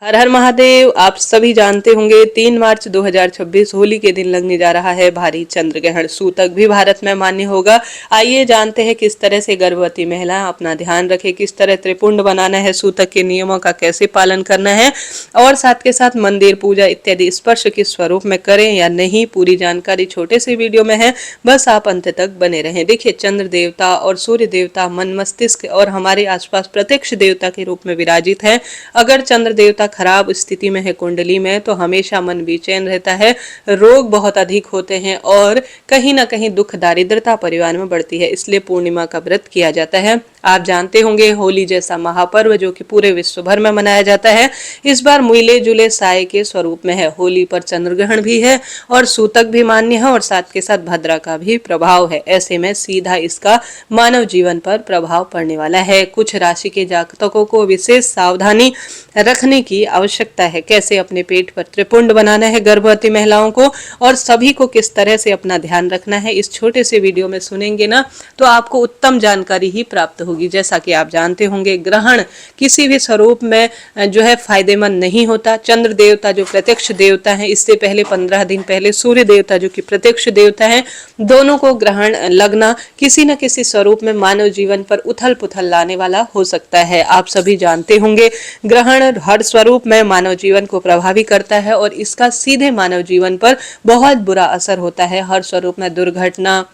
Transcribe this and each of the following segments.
हर हर महादेव। आप सभी जानते होंगे 3 मार्च 2026 होली के दिन लगने जा रहा है भारी चंद्र ग्रहण। सूतक भी भारत में मान्य होगा। आइए जानते हैं किस तरह से गर्भवती महिलाएं अपना ध्यान रखें, किस तरह त्रिपुंड बनाना है, सूतक के नियमों का कैसे पालन करना है और साथ के साथ मंदिर पूजा इत्यादि स्पर्श किस स्वरूप में करें या नहीं, पूरी जानकारी छोटे से वीडियो में है, बस आप अंत तक बने रहें। देखिए, चंद्र देवता और सूर्य देवता मन मस्तिष्क और हमारे आसपास प्रत्यक्ष देवता के रूप में विराजित है। अगर चंद्र देवता खराब स्थिति में है कुंडली में तो हमेशा मन बेचैन रहता है, रोग बहुत अधिक होते हैं और कहीं ना कहीं दुख दारिद्रता परिवार में बढ़ती है। इसलिए पूर्णिमा का व्रत किया जाता है। आप जानते होंगे होली जैसा महापर्व जो कि पूरे विश्व भर में मनाया जाता है, इस बार मिले जुले साय के स्वरूप में है। होली पर चंद्र ग्रहण भी है और सूतक भी मान्य है और साथ के साथ भद्रा का भी प्रभाव है। ऐसे में सीधा इसका मानव जीवन पर प्रभाव पड़ने वाला है। कुछ राशि के जातकों को विशेष सावधानी रखने की आवश्यकता है। कैसे अपने पेट पर त्रिपुंड बनाना है गर्भवती महिलाओं को और सभी को किस तरह से अपना ध्यान रखना है, इस छोटे से वीडियो में सुनेंगे ना तो आपको उत्तम जानकारी ही प्राप्त होगी। जैसा कि आप जानते होंगे, ग्रहण किसी भी स्वरूप में जो है फायदेमंद नहीं होता। चंद्र देवता जो प्रत्यक्ष देवता है, इससे पहले 15 दिन पहले सूर्य देवता जो कि प्रत्यक्ष देवता है, दोनों को ग्रहण लगना किसी न किसी स्वरूप में मानव जीवन पर उथल पुथल लाने वाला हो सकता है। आप सभी जानते होंगे ग्रहण हर स्वरूप में मानव जीवन को प्रभावित करता है और इसका सीधे मानव जीवन पर बहुत बुरा असर होता है। हर स्वरूप में दुर्घटना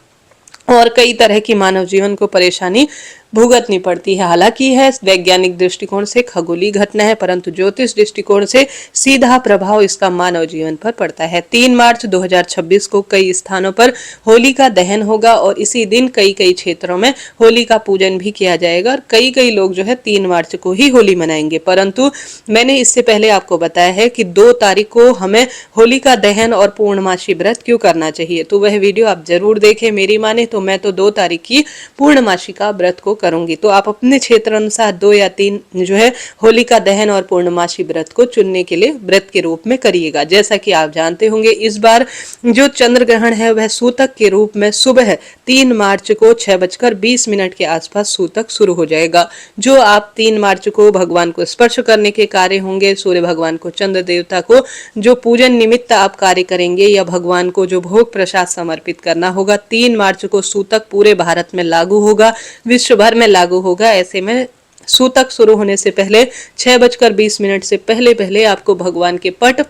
और कई तरह की मानव जीवन को परेशानी भुगतनी पड़ती है। हालांकि यह वैज्ञानिक दृष्टिकोण से खगोलीय घटना है, परंतु ज्योतिष दृष्टिकोण से सीधा प्रभाव इसका मानव जीवन पर पड़ता है। 3 मार्च 2026 को कई स्थानों पर होली का दहन होगा और इसी दिन कई क्षेत्रों में होली का पूजन भी किया जाएगा और कई लोग जो है 3 मार्च को ही होली मनाएंगे। परंतु मैंने इससे पहले आपको बताया है कि 2 तारीख को हमें होली का दहन और पूर्णमासी व्रत क्यों करना चाहिए, तो वह वीडियो आप जरूर देखें। मेरी माने तो मैं तो 2 तारीख की पूर्णमासी का व्रत को करूंगी, तो आप अपने क्षेत्र अनुसार 2 या 3 जो है होली का दहन और पूर्णमासी व्रत को चुनने के लिए व्रत के रूप में करिएगा। जैसा कि आप जानते होंगे, इस बार जो चंद्र ग्रहण है वह सूतक के रूप में सुबह 3 मार्च को 6:20 के आसपास सूतक शुरू हो जाएगा। जो आप 3 मार्च को भगवान को स्पर्श करने के कार्य होंगे, सूर्य भगवान को, चंद्र देवता को जो पूजन निमित्त आप कार्य करेंगे या भगवान को जो भोग प्रसाद समर्पित करना होगा, 3 मार्च को सूतक पूरे भारत में लागू होगा, विश्व भर में लागू होगा। ऐसे में सूतक शुरू होने से पहले 6:20 से पहले आपको भगवान के पट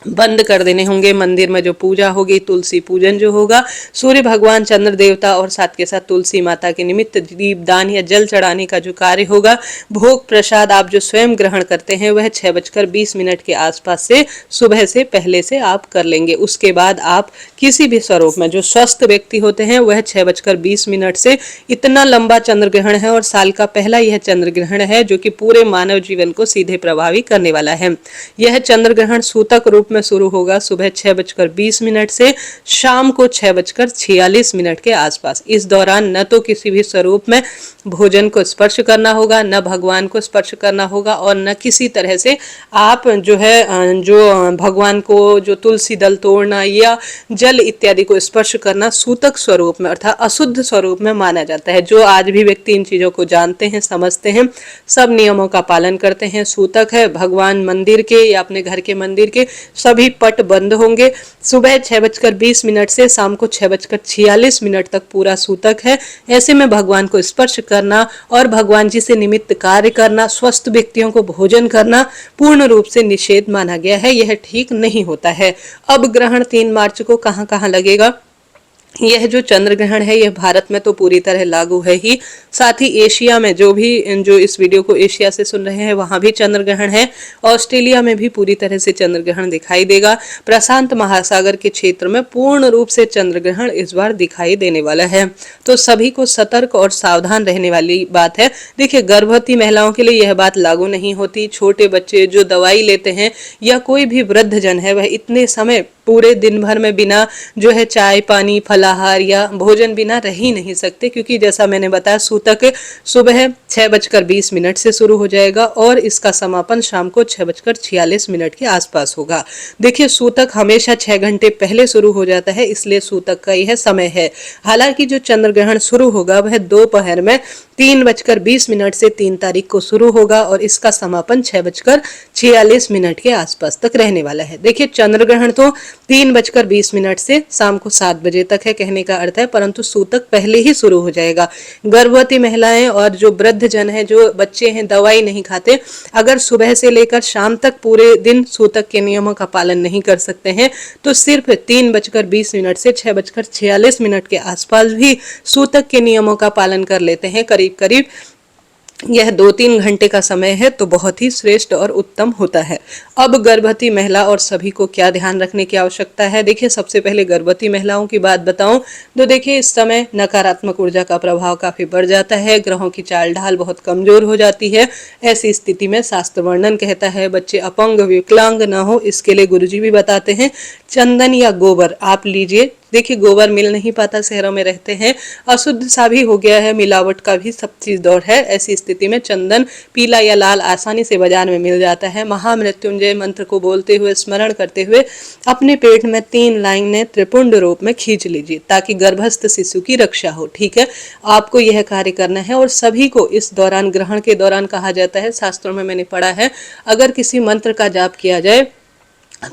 बंद कर देने होंगे। मंदिर में जो पूजा होगी, तुलसी पूजन जो होगा, सूर्य भगवान, चंद्र देवता और साथ के साथ तुलसी माता के निमित्त दीप दान या जल चढ़ाने का जो कार्य होगा, भोग प्रसाद आप जो स्वयं ग्रहण करते हैं वह 6:20 के आसपास से सुबह से पहले से आप कर लेंगे। उसके बाद आप किसी भी स्वरूप में जो स्वस्थ व्यक्ति होते हैं वह 6:20 से, इतना लंबा चंद्र ग्रहण है और साल का पहला यह चंद्र ग्रहण है जो कि पूरे मानव जीवन को सीधे प्रभावित करने वाला है। यह चंद्र ग्रहण सूतक रूप में शुरू होगा सुबह 6:20 से शाम को 6:46 के आसपास। इस दौरान न तो किसी भी स्वरूप में भोजन को स्पर्श करना होगा, न भगवान को स्पर्श करना होगा और न किसी तरह से आप जो है जो भगवान को जो तुलसी दल तोड़ना या जल इत्यादि को स्पर्श करना सूतक स्वरूप में अर्थात अशुद्ध स्वरूप में माना जाता है। जो आज भी व्यक्ति इन चीजों को जानते हैं, समझते हैं, सब नियमों का पालन करते हैं। सूतक है, भगवान मंदिर के या अपने घर के मंदिर के सभी पट बंद होंगे। सुबह 6:20 से शाम को 6:46 तक पूरा सूतक है। ऐसे में भगवान को स्पर्श करना और भगवान जी से निमित्त कार्य करना, स्वस्थ व्यक्तियों को भोजन करना पूर्ण रूप से निषेध माना गया है। यह ठीक नहीं होता है। अब ग्रहण 3 मार्च को कहां कहां लगेगा? यह जो चंद्र ग्रहण है यह भारत में तो पूरी तरह लागू है ही, साथ ही एशिया में जो इस वीडियो को एशिया से सुन रहे हैं वहां भी चंद्र ग्रहण है। ऑस्ट्रेलिया में भी पूरी तरह से चंद्र ग्रहण दिखाई देगा। प्रशांत महासागर के क्षेत्र में पूर्ण रूप से चंद्र ग्रहण इस बार दिखाई देने वाला है। तो सभी को सतर्क और सावधान रहने वाली बात है। देखिए, गर्भवती महिलाओं के लिए यह बात लागू नहीं होती। छोटे बच्चे जो दवाई लेते हैं या कोई भी वृद्ध जन है वह इतने समय पूरे दिन भर में बिना जो है चाय पानी फलाहार या भोजन बिना रह ही नहीं सकते, क्योंकि जैसा मैंने बताया सूतक सुबह 6:20 से शुरू हो जाएगा और इसका समापन शाम को 6:46 के आसपास होगा। देखिए सूतक हमेशा 6 घंटे पहले शुरू हो जाता है, इसलिए सूतक का यह समय है। हालांकि जो चंद्र ग्रहण शुरू होगा वह दोपहर में 3:20 से 3 तारीख को शुरू होगा और इसका समापन 6:46 के आसपास तक रहने वाला है। देखिए चंद्र ग्रहण तो 3:20 से शाम को 7 बजे तक है, कहने का अर्थ है, परंतु सूतक पहले ही शुरू हो जाएगा। गर्भवती महिलाएं और जो वृद्ध जन है, जो बच्चे हैं, दवाई नहीं खाते, अगर सुबह से लेकर शाम तक पूरे दिन सूतक के नियमों का पालन नहीं कर सकते हैं तो सिर्फ 3:20 से 6:46 के आसपास भी सूतक के नियमों का पालन कर लेते हैं, करीब करीब यह 2-3 घंटे का समय है, तो बहुत ही श्रेष्ठ और उत्तम होता है। अब गर्भवती महिला और सभी को क्या ध्यान रखने की आवश्यकता है? देखिए सबसे पहले गर्भवती महिलाओं की बात बताऊं तो देखिए इस समय नकारात्मक ऊर्जा का प्रभाव काफी बढ़ जाता है, ग्रहों की चाल ढाल बहुत कमजोर हो जाती है। ऐसी स्थिति में शास्त्र वर्णन कहता है बच्चे अपंग विकलांग न हो, इसके लिए गुरुजी भी बताते हैं चंदन या गोबर आप लीजिए। देखिए गोबर मिल नहीं पाता, शहरों में रहते हैं, अशुद्ध सा भी हो गया है, मिलावट का भी सब चीज दौर है। ऐसी स्थिति में चंदन पीला या लाल आसानी से बाजार में मिल जाता है। महामृत्युंजय मंत्र को बोलते हुए स्मरण करते हुए अपने पेट में 3 लाइनें त्रिपुंड रूप में खींच लीजिए ताकि गर्भस्थ शिशु की रक्षा हो। ठीक है, आपको यह कार्य करना है और सभी को इस दौरान, ग्रहण के दौरान कहा जाता है, शास्त्रों में मैंने पढ़ा है, अगर किसी मंत्र का जाप किया जाए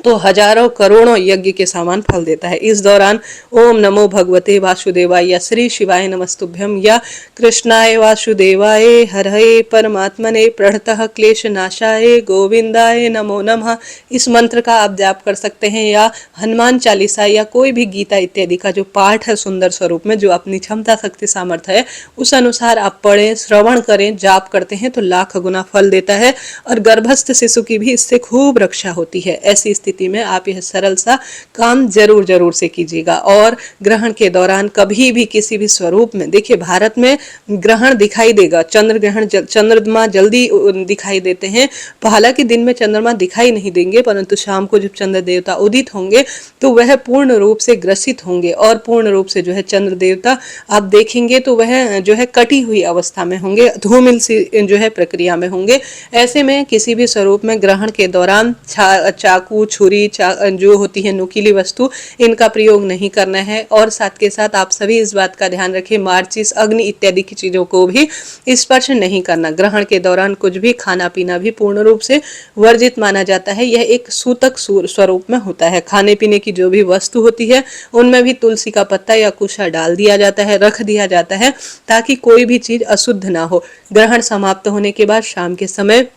तो हजारों करोड़ों यज्ञ के समान फल देता है। इस दौरान ओम नमो भगवते वासुदेवाय या श्री शिवाय नमस्तुभ्यम या कृष्णाय वासुदेवाय हरये परमात्मने प्रणतः क्लेश नाशाय गोविंदाय नमो नमः, इस मंत्र का आप जाप कर सकते हैं, या हनुमान चालीसा या कोई भी गीता इत्यादि का जो पाठ है सुंदर स्वरूप में, जो अपनी क्षमता शक्ति सामर्थ्य है उस अनुसार आप पढ़ें, श्रवण करें, जाप करते हैं तो लाख गुना फल देता है और गर्भस्थ शिशु की भी इससे खूब रक्षा होती है। ऐसी स्थिति में आप यह सरल सा काम जरूर से कीजिएगा। और ग्रहण के दौरान कभी भी किसी भी स्वरूप में, देखिए भारत में ग्रहण दिखाई देगा, चंद्र ग्रहण चंद्रमा जल्दी दिखाई देते हैं, हालांकि दिन में चंद्रमा दिखाई नहीं देंगे, परंतु शाम को जब चंद्र देवता उदित होंगे तो वह पूर्ण रूप से ग्रसित होंगे और पूर्ण रूप से जो है चंद्र देवता आप देखेंगे तो वह जो है कटी हुई अवस्था में होंगे, धूमिल सी जो है प्रक्रिया में होंगे। ऐसे में किसी भी स्वरूप में ग्रहण के दौरान चाकू छुरी जो होती है नुकीली वस्तु, इनका प्रयोग नहीं करना है। और साथ के साथ आप सभी इस बात का ध्यान रखें, माचिस अग्नि इत्यादि की चीजों को भी स्पर्श नहीं करना। ग्रहण के दौरान कुछ भी खाना पीना भी पूर्ण रूप से वर्जित माना जाता है। यह एक सूतक स्वरूप में होता है। खाने पीने की जो भी वस्तु होती है उनमें भी तुलसी का पत्ता या कुशा डाल दिया जाता है, रख दिया जाता है, ताकि कोई भी चीज अशुद्ध ना हो। ग्रहण समाप्त होने के बाद शाम के समय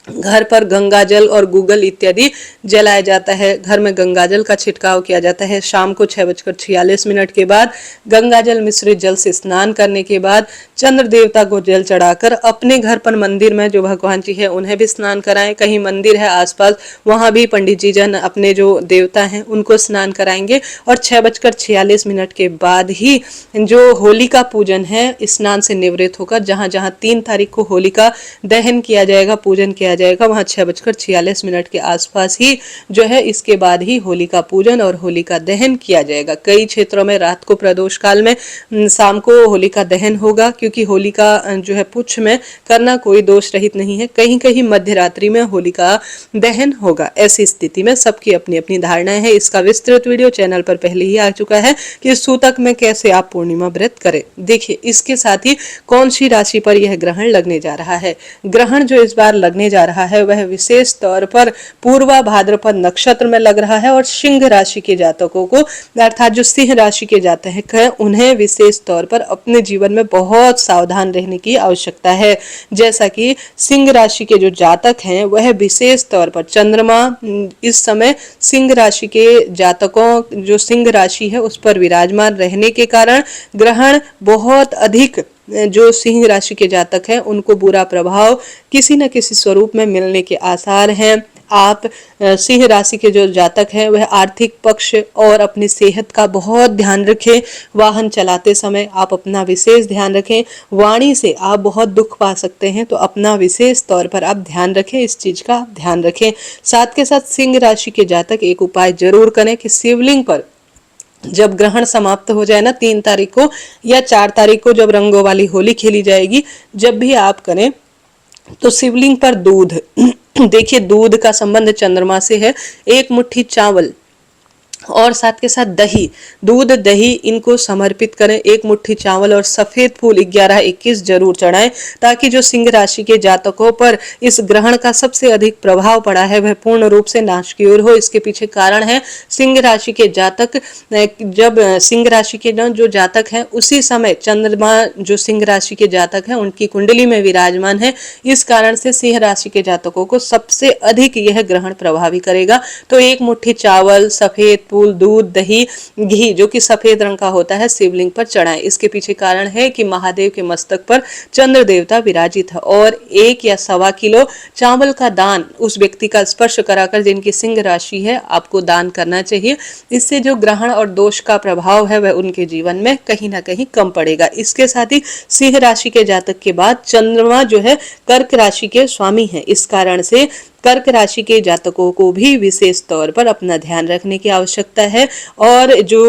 घर पर गंगा जल और गूगल इत्यादि जलाया जाता है। घर में गंगा जल का छिड़काव किया जाता है। शाम को 6:46 के बाद गंगा जल मिश्रित जल से स्नान करने के बाद चंद्र देवता को जल चढ़ाकर अपने घर पर, मंदिर में जो भगवान जी है उन्हें भी स्नान कराएं। कहीं मंदिर है आसपास, वहां भी पंडित जी जन अपने जो देवता हैं उनको स्नान कराएंगे। और 6:46 के बाद ही जो होलिका पूजन है स्नान से निवृत्त होकर, जहां जहां 3 तारीख को होलिका दहन किया जाएगा, पूजन किया जाएगा, वहां 6:46 के आसपास ही जो है इसके बाद ही होलिका पूजन और होलिका दहन किया जाएगा। कई क्षेत्रों में रात को प्रदोष काल में शाम को होलिका दहन होगा, क्योंकि होलिका जो है पुच्छ में करना कोई दोष रहित नहीं है। कहीं कहीं मध्य रात्रि में होलिका दहन होगा। ऐसी स्थिति में सबकी अपनी अपनी धारणाएं हैं। इसका विस्तृत वीडियो चैनल पर पहले ही आ चुका है कि सूतक में कैसे आप पूर्णिमा व्रत करें। देखिए इसके साथ ही कौन सी राशि पर यह ग्रहण लगने जा रहा है। ग्रहण जो इस बार लगने जा रहा है वह विशेष तौर पर पूर्वा भाद्रपद नक्षत्र में लग रहा है और सिंह राशि के जातकों को, अर्थात जो सिंह राशि के जातक हैं, उन्हें विशेष तौर पर अपने जीवन में बहुत सावधान रहने की आवश्यकता है। जैसा कि सिंह राशि के जो जातक हैं वह विशेष तौर पर, चंद्रमा इस समय सिंह राशि के जातकों, जो सिंह राशि है उस पर विराजमान रहने के कारण ग्रहण बहुत अधिक, जो सिंह राशि के जातक हैं उनको बुरा प्रभाव किसी न किसी स्वरूप में मिलने के आसार हैं। आप सिंह राशि के जो जातक हैं वह आर्थिक पक्ष और अपनी सेहत का बहुत ध्यान रखें। वाहन चलाते समय आप अपना विशेष ध्यान रखें। वाणी से आप बहुत दुख पा सकते हैं, तो अपना विशेष तौर पर आप ध्यान रखें, इस चीज का ध्यान रखें। साथ के साथ सिंह राशि के जातक एक उपाय जरूर करें कि शिवलिंग पर जब ग्रहण समाप्त हो जाए ना 3 तारीख को या 4 तारीख को, जब रंगों वाली होली खेली जाएगी, जब भी आप करें तो शिवलिंग पर दूध देखिए, दूध का संबंध चंद्रमा से है। 1 मुट्ठी चावल और साथ के साथ दही, दूध दही इनको समर्पित करें। 1 मुट्ठी चावल और सफेद फूल 11-21 जरूर चढ़ाएं, ताकि जो सिंह राशि के जातकों पर इस ग्रहण का सबसे अधिक प्रभाव पड़ा है वह पूर्ण रूप से नाश की ओर हो। इसके पीछे कारण है सिंह राशि के जातक, जब सिंह राशि के जो जातक हैं उसी समय चंद्रमा जो सिंह राशि के जातक हैं उनकी कुंडली में विराजमान है। इस कारण से सिंह राशि के जातकों को सबसे अधिक यह ग्रहण प्रभावी करेगा। तो 1 मुट्ठी चावल, सफेद फूल, दूध, दही, घी जो कि सफेद रंग का होता है, शिवलिंग पर चढ़ाएं। इसके पीछे कारण है कि महादेव के मस्तक पर चंद्र देवता विराजित है। और 1 या 1.25 किलो चावल का दान उस व्यक्ति का स्पर्श कराकर जिनकी सिंह राशि है आपको दान करना चाहिए। इससे जो ग्रहण और दोष का प्रभाव है वह उनके जीवन में कहीं ना कहीं कम पड़ेगा। इसके साथ ही सिंह राशि के जातक के बाद चंद्रमा जो है कर्क राशि के स्वामी है। इस कारण से कर्क राशि के जातकों को भी विशेष तौर पर अपना ध्यान रखने की आवश्यकता है। और जो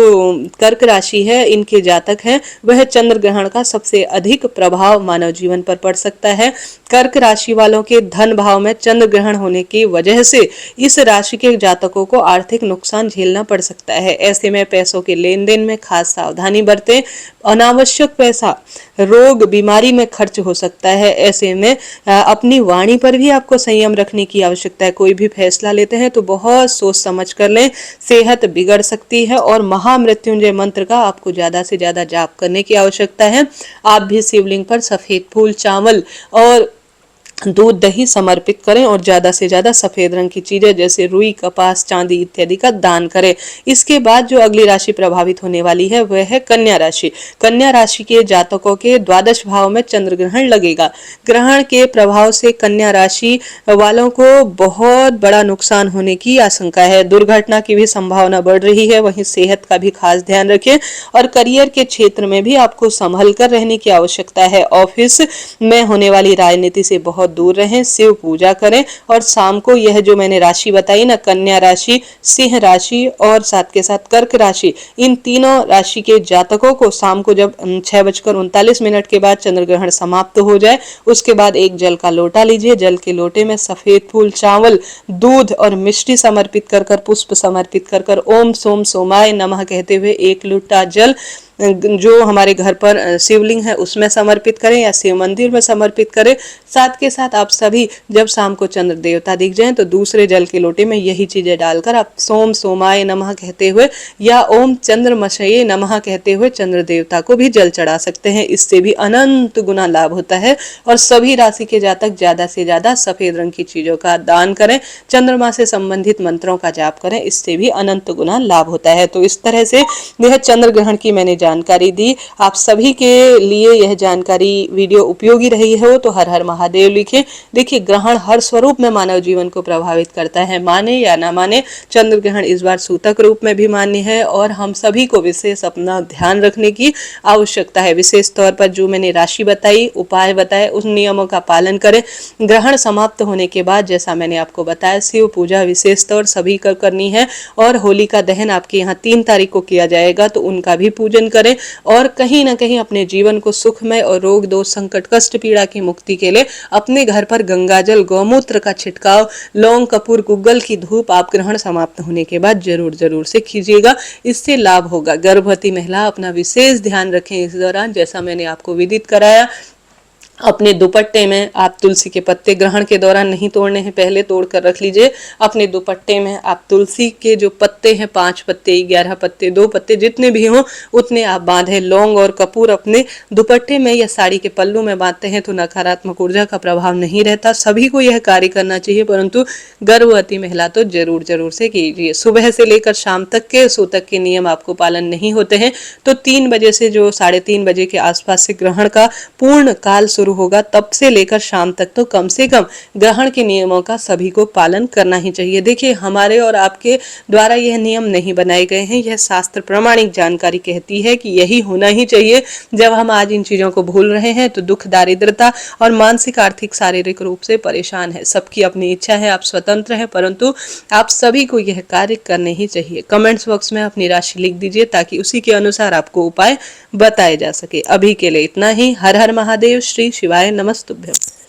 कर्क राशि है इनके जातक हैं वह चंद्र ग्रहण का सबसे अधिक प्रभाव मानव जीवन पर पड़ सकता है। कर्क राशि वालों के धन भाव में चंद्र ग्रहण होने की वजह से इस राशि के जातकों को आर्थिक नुकसान झेलना पड़ सकता है। ऐसे में पैसों के लेन देन में खास सावधानी बरतें। अनावश्यक पैसा रोग बीमारी में खर्च हो सकता है। ऐसे में अपनी वाणी पर भी आपको संयम रखने की आवश्यकता है। कोई भी फैसला लेते हैं तो बहुत सोच समझ कर लें, सेहत बिगड़ सकती है। और महामृत्युंजय मंत्र का आपको ज्यादा से ज्यादा जाप करने की आवश्यकता है। आप भी शिवलिंग पर सफेद फूल, चावल और दूध दही समर्पित करें और ज्यादा से ज्यादा सफेद रंग की चीजें जैसे रुई, कपास, चांदी इत्यादि का दान करें। इसके बाद जो अगली राशि प्रभावित होने वाली है वह है कन्या राशि। कन्या राशि के जातकों के द्वादश भाव में चंद्र ग्रहण लगेगा। ग्रहण के प्रभाव से कन्या राशि वालों को बहुत बड़ा नुकसान होने की आशंका है। दुर्घटना की भी संभावना बढ़ रही है। वहीं सेहत का भी खास ध्यान रखें और करियर के क्षेत्र में भी आपको संभल कर रहने की आवश्यकता है। ऑफिस में होने वाली राजनीति से बहुत दूर रहें, शिव पूजा करें। और शाम को यह जो मैंने राशि बताई ना, कन्या राशि, सिंह राशि और साथ के साथ कर्क राशि, इन तीनों राशि के जातकों को शाम को जब 6:39 के बाद चंद्र ग्रहण समाप्त हो जाए उसके बाद एक जल का लोटा लीजिए। जल के लोटे में सफेद फूल, चावल, दूध और मिष्टी समर्पित कर पुष्प समर्पित कर ओम सोम सोमाय नमः कहते हुए 1 लोटा जल जो हमारे घर पर शिवलिंग है उसमें समर्पित करें या शिव मंदिर में समर्पित करें। साथ के साथ आप सभी जब शाम को चंद्र देवता दिख जाएं तो दूसरे जल के लोटे में यही चीजें डालकर आप सोम सोमाय नमः कहते हुए या ओम चंद्रमशये नमः कहते हुए चंद्र देवता को भी जल चढ़ा सकते हैं। इससे भी अनंत गुना लाभ होता है। और सभी राशि के जातक ज्यादा से ज्यादा सफेद रंग की चीजों का दान करें, चंद्रमा से संबंधित मंत्रों का जाप करें, इससे भी अनंत गुना लाभ होता है। तो इस तरह से यह चंद्र ग्रहण की मैंने जानकारी दी। आप सभी के लिए यह जानकारी वीडियो उपयोगी रही हो तो हर हर महादेव लिखें। देखिए, ग्रहण हर स्वरूप में मानव जीवन को प्रभावित करता है, माने या ना माने। चंद्र ग्रहण इस बार सूतक रूप में भी मान्य है और हम सभी को विशेष अपना ध्यान रखने की आवश्यकता है। विशेष तौर पर जो मैंने राशि बताई, उपाय बताए, उन नियमों का पालन करें। ग्रहण समाप्त होने के बाद जैसा मैंने आपको बताया, शिव पूजा विशेष तौर सभी को करनी है। और होली का दहन आपके यहाँ 3 तारीख को किया जाएगा तो उनका भी पूजन करें। और कहीं ना कहीं अपने जीवन को सुखमय और रोग दोष संकट कष्ट पीड़ा की मुक्ति के लिए अपने घर पर गंगाजल, गौमूत्र का छिड़काव, लौंग, कपूर, गुग्गल की धूप आप ग्रहण समाप्त होने के बाद जरूर से कीजिएगा। इससे लाभ होगा। गर्भवती महिला अपना विशेष ध्यान रखें इस दौरान। जैसा मैंने आपको विदित कराया, अपने दुपट्टे में आप तुलसी के पत्ते ग्रहण के दौरान नहीं तोड़ने हैं, पहले तोड़ कर रख लीजिए। अपने दुपट्टे में आप तुलसी के जो पत्ते हैं, 5 पत्ते, 11 पत्ते, 2 पत्ते, जितने भी हों उतने आप बांधे। लौंग और कपूर अपने दुपट्टे में या साड़ी के पल्लू में बांधते हैं तो नकारात्मक ऊर्जा का प्रभाव नहीं रहता। सभी को यह कार्य करना चाहिए, परंतु गर्भवती महिला तो जरूर से कीजिए। सुबह से लेकर शाम तक के सूतक के नियम आपको पालन नहीं होते हैं तो 3 बजे से जो 3:30 बजे के आसपास से ग्रहण का पूर्ण काल शुरू होगा तब से लेकर शाम तक तो कम से कम ग्रहण के नियमों का सभी को पालन करना ही चाहिए। देखिए, हमारे और आपके द्वारा यह नियम नहीं बनाए गए हैं, यह शास्त्र प्रमाणिक जानकारी कहती है कि यही होना ही चाहिए। जब हम आज इन चीजों को भूल रहे हैं तो दुख, दारिद्रता और मानसिक, आर्थिक, शारीरिक रूप से परेशान है। सबकी अपनी इच्छा है, आप स्वतंत्र हैं, परंतु आप सभी को यह कार्य करने ही चाहिए। कमेंट्स बॉक्स में अपनी राशि लिख दीजिए ताकि उसी के अनुसार आपको उपाय बताए जा सके। अभी के लिए इतना ही। हर हर महादेव। श्री शिवाय नमस्तुभ्यं।